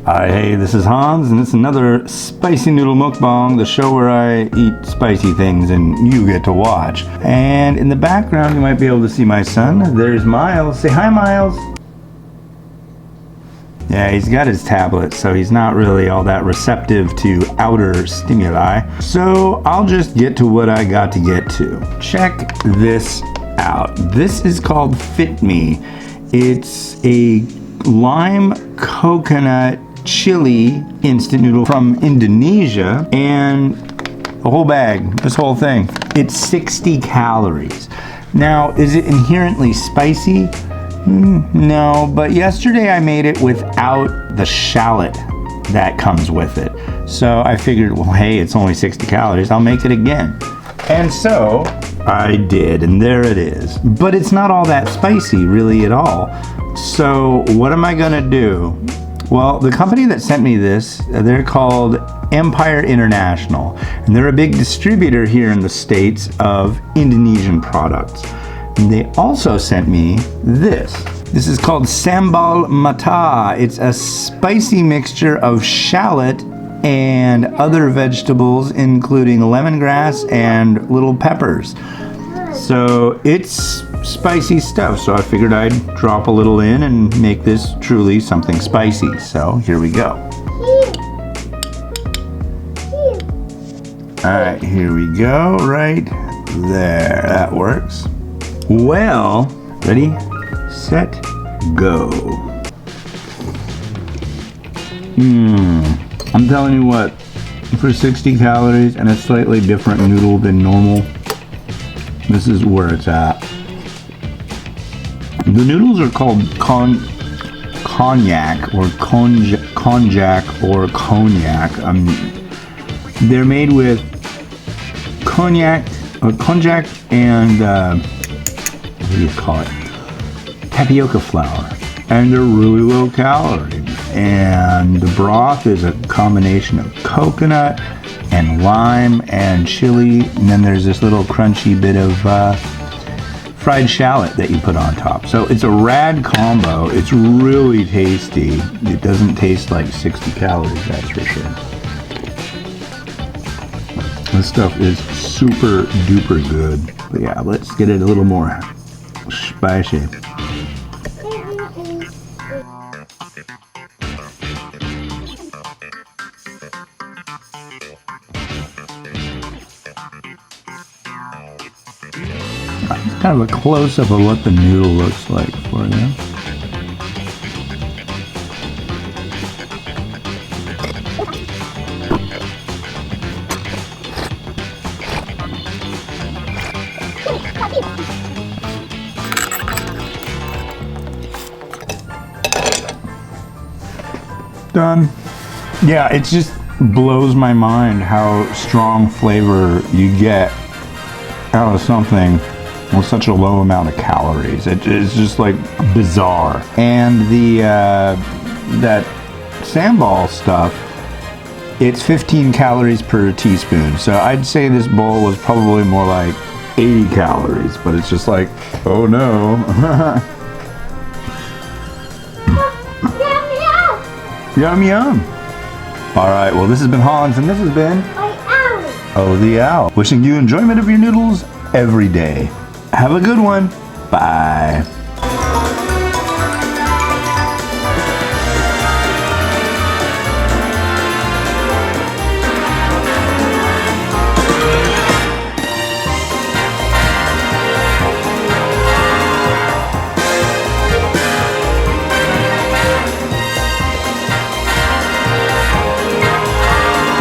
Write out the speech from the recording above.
Hi, hey, this is Hans, and it's another Spicy Noodle Mukbang, the show where I eat spicy things and you get to watch. And in the background, you might be able to see my son. There's Miles. Say hi, Miles. Yeah, he's got his tablet, so he's not really all that receptive to outer stimuli. So I'll just get to what I got to get to. Check this out. This is called Fitmee. It's a lime coconut chili instant noodle from Indonesia, and a whole bag, this whole thing. It's 60 calories. Now, is it inherently spicy? No, but yesterday I made it without the shallot that comes with it. So I figured, well, hey, it's only 60 calories, I'll make it again. And so I did, and there it is. But it's not all that spicy, really, at all. So what am I gonna do? Well, the company that sent me this, they're called Empire International, and they're a big distributor here in the States of Indonesian products. And they also sent me this. This is called Sambal Matah. It's a spicy mixture of shallot and other vegetables, including lemongrass and little peppers. So it's spicy stuff, so I figured I'd drop a little in and make this truly something spicy. So here we go. Alright, here we go, right there. That works. Well, ready, set, go. I'm telling you what, for 60 calories and a slightly different noodle than normal, this is where it's at. The noodles are called cognac or konjac or cognac. They're made with cognac and what do you call it? Tapioca flour, and they're really low calorie. And the broth is a combination of coconut and lime and chili, and then there's this little crunchy bit of fried shallot that you put on top. So it's a rad combo. It's really tasty. It doesn't taste like 60 calories, that's for sure. This stuff is super duper good. But yeah, let's get it a little more spicy. Kind of a close-up of what the noodle looks like for you. Done. Yeah, it just blows my mind how strong flavor you get out of something with such a low amount of calories. It's just like bizarre. And the that sambal stuff, it's 15 calories per teaspoon. So I'd say this bowl was probably more like 80 calories, but it's just like, oh no. Yum yum. All right, well, this has been Hans, and this has been Oh the Owl. Wishing you enjoyment of your noodles every day. Have a good one. Bye.